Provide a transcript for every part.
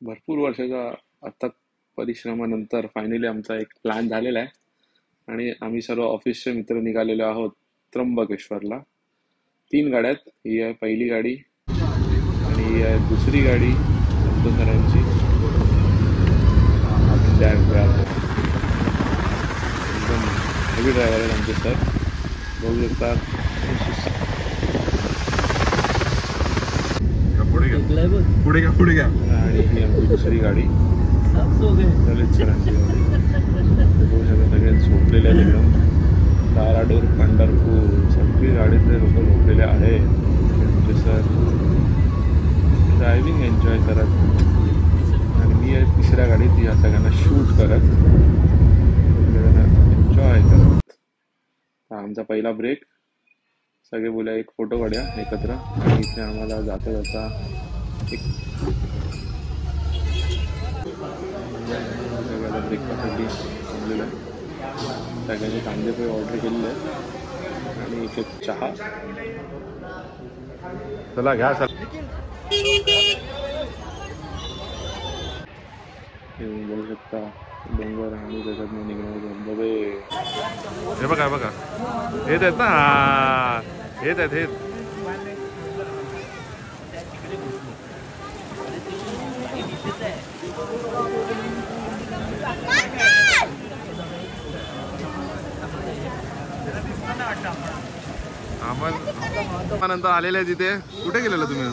भरपूर वर्षाचा अथक परिश्रमानंतर फायनली आमचा एक प्लॅन झालेला आहे आणि आम्ही सर्व ऑफिसचे मित्र निघालेलो आहोत त्र्यंबकेश्वरला. 3 गाड्या आहेत. ही आहे पहिली गाडी आणि ही आहे दुसरी गाडी नंदनकरांची. एकदम हेवी ड्रायव्हर आहेत आमचे सर, बघू शकता. पुढे घ्या. आणि ही आमची दुसरी गाडी ललित सरांची गाडी. बघू शकता सगळे झोपलेले आहेत एकदम. ताराडोर, पंढरपूर सगळी गाडीतले लोक झोपलेले आहे. आमचे सर ड्रायव्हिंग एन्जॉय करत आणि मी आहे तिसऱ्या गाडीत या सगळ्यांना शूट करत, सगळ्यांना एन्जॉय करत. आमचा पहिला ब्रेक. सगळे बोला एक फोटो काढूया एकत्र. आणि इथे आम्हाला जाता जाता एक सगळ्याला ब्रेकफास्टसाठी आणलेलं आहे. सगळ्यांनी कांदे पोहे ऑर्डर केलेले आहे आणि एक चहा. चला घ्या सर. बघू शकता डोंगर आणि त्याच्यातनं निघणारे धबधबे. हे बघा हेच आहेत ना, हेच आहेत हे. नंतर आलेले आहे तिथे. कुठे गेलेला तुम्ही?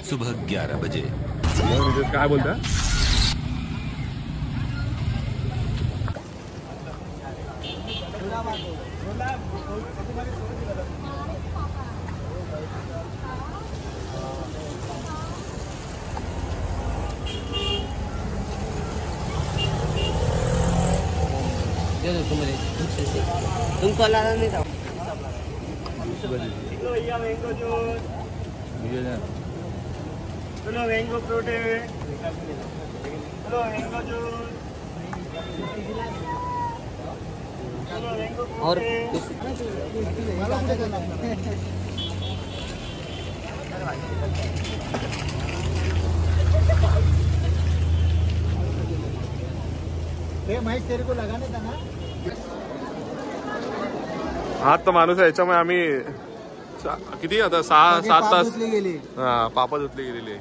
सुबह 11 बजे. काय बोलता? तुमको लाना नहीं था. चलो मैंगो फ्रूट है. चलो मैंगो जूस. चलो मैंगो और तेरे को लगाने था ना. हात तर माणूस आहे. याच्यामुळे आम्ही किती आता 6-7 तास पापा धुतली गेलेली.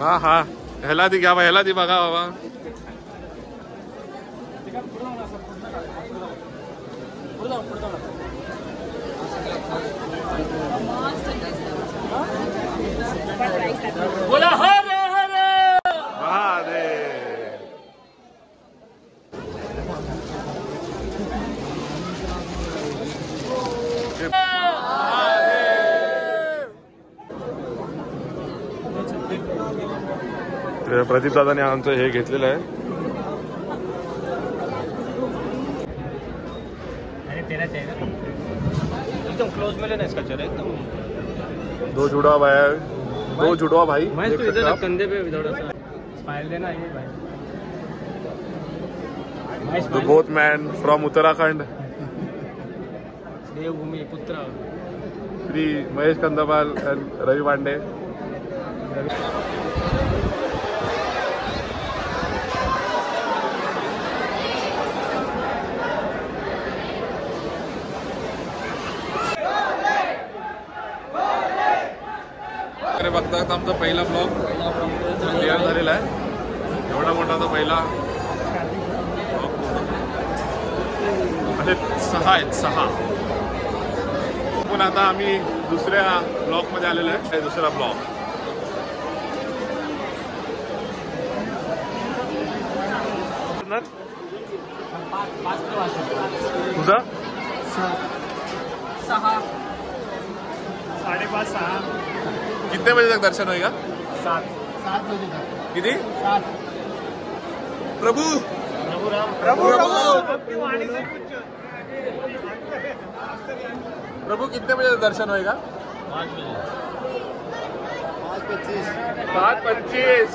हा ह्याला ती घ्या, ह्याला ती बघा बाबा. बोला हर हर महादेव. प्रदीप दादाने आमचं हे घेतलेलं आहे. एकदम क्लोज में लेना इसका. चलो एकदम दो जुड़वा भाई. कंधे पे थोड़ा सा स्माइल देना ये भाई. The both man from Uttarakhand. देवभूमि पुत्र श्री महेश कंदपाल and रवि पांडे. बघता आमचा पहिला ब्लॉग तयार झालेला आहे. एवढा मोठा तो पहिला असे 6 आहेत 6. पण आता आम्ही दुसऱ्या ब्लॉक मध्ये आलेलो आहे. दुसरा ब्लॉक तुझा 5:30-6. कितने बजे तक दर्शन होगा? 7 बजे तक. किती? 7. प्रभु प्रभु कितने बजे दर्शन होगा? 5 बजे. 5:25.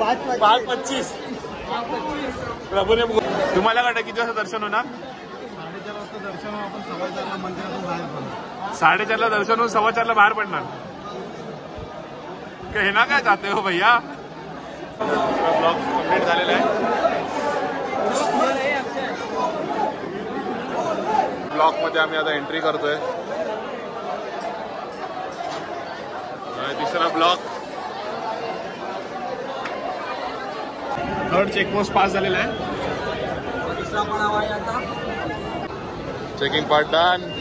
5:25. प्रभूने तुम्हाला वाटतं किती वाजता दर्शन होणार? 4:30 वाजता दर्शन होऊन आपण 4:15 मंदिरातून बाहेर पडू. 4:30ला दर्शन होऊन 4:15ला बाहेर पडणार. हे ना काय जाते हो भैया. ब्लॉग कम्प्लीट झालेला आहे. ब्लॉग मध्ये आम्ही आता एंट्री करतोय. तिसरा ब्लॉक. थर्ड चेकपोस्ट पास झालेला आहे. Checking part done.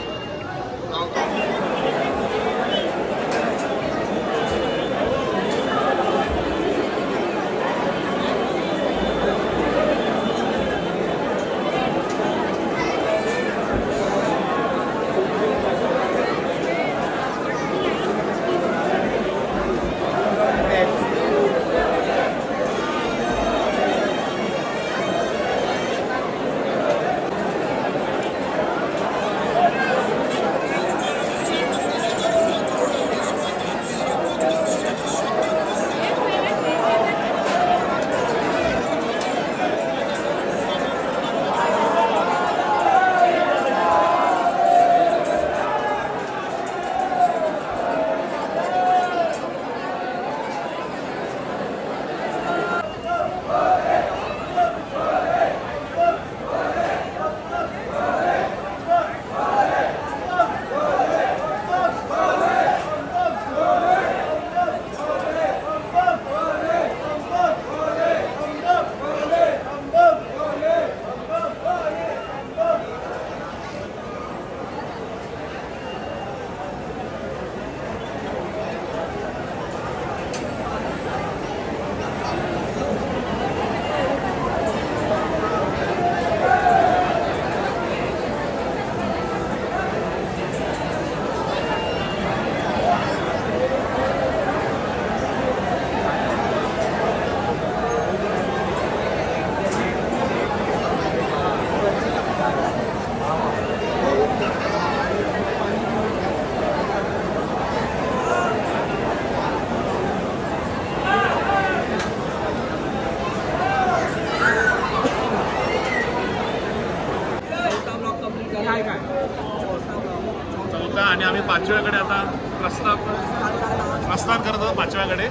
चौथा आणि आम्ही 5व्याकडे आता प्रस्थान करत होतो. 5व्याकडे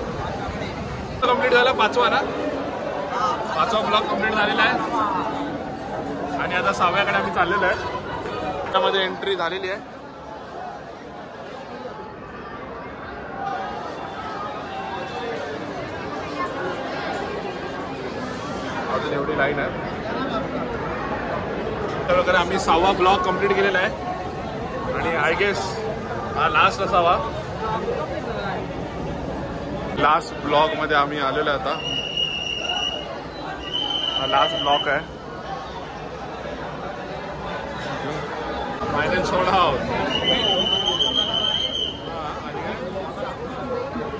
कम्प्लीट झाला. 5वा ना, 5वा ब्लॉक कम्प्लीट झालेला आहे आणि आता 6व्याकडे आम्ही चाललेलो आहे. त्यामध्ये एंट्री झालेली आहे. अजून एवढी लाईन आहे. तर वगैरे आम्ही 6वा ब्लॉक कम्प्लीट केलेला आहे आणि आय गेस हा लास्ट असावा. लास्ट ब्लॉक मध्ये आम्ही आलेलो आहे. आता हा लास्ट ब्लॉक आहे. Final sold out.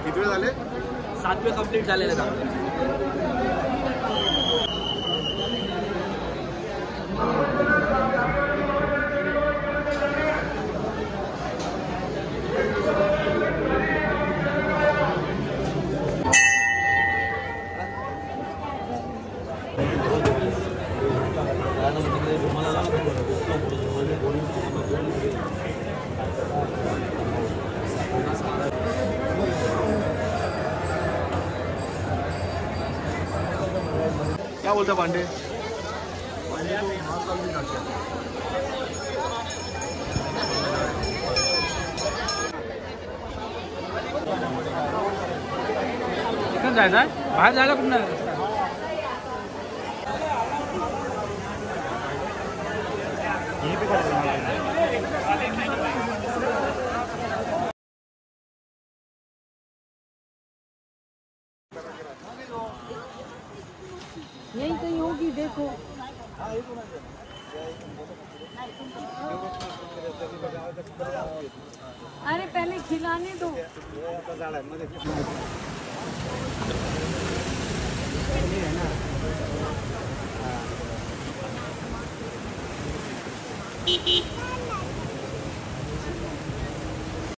किती वेळ झाले? 7वे कम्प्लीट झालेले आहेत. क्या बोलता पांडे? कुठं जायचं? बाहेर जायला कुठं? यही कहीं होगी देखो. अरे पहले खिलाने दो. है ना.